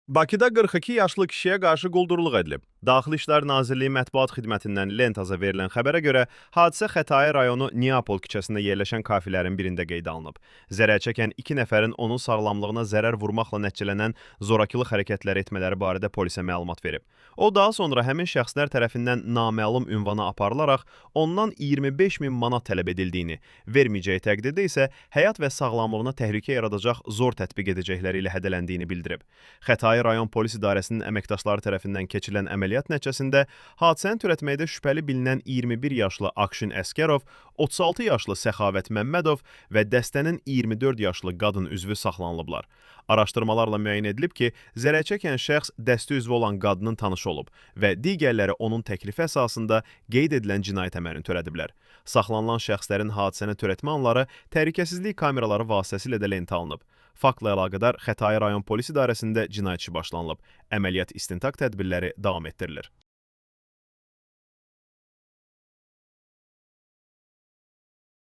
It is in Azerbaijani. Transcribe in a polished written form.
Bakıda 42 yaşlı kişiyə qarşı quldurluq edilib. Daxili İşlər Nazirliyi mətbuat xidmətindən Lentaza verilən xəbərə görə, hadisə Xətai rayonu Niapol küçəsində yerləşən kafelərin birində qeydə alınıb. Zərər çəkən 2 nəfərin onun sağlamlığına zərər vurmaqla nəticələnən zorakılıq hərəkətləri etmələri barədə polisə məlumat verib. O, daha sonra həmin şəxslər tərəfindən naməlum ünvana aparılaraq ondan 25 min manat tələb edildiyini, verməyəcəyi təqdirdə isə həyat və sağlamlığına təhlükə yaradacaq zor tətbiq edəcəkləri ilə hədələndiyini bildirib. Xətai rayon polis idarəsinin əməkdaşları tərəfindən keçirilən əməliyyat nəticəsində hadisəni törətməkdə şübhəli bilinən 21 yaşlı Akşin Əskərov, 36 yaşlı Səxavət Məmmədov və dəstənin 24 yaşlı qadın üzvü saxlanılıblar. Araşdırmalarla müəyyən edilib ki, zərər çəkən şəxs dəstə üzvü olan qadının tanışı olub və digərləri onun təklifi əsasında qeyd edilən cinayət əməlini törədiblər. Saxlanılan şəxslərin hadisəni törətmə anları təhlükəsizlik kameraları vasitəsilə də lentə alınıb. Faktla əlaqədar Xətai rayon polis idarəsində cinayət işi başlanılıb. Əməliyyat istintaq tədbirləri davam etdirilir.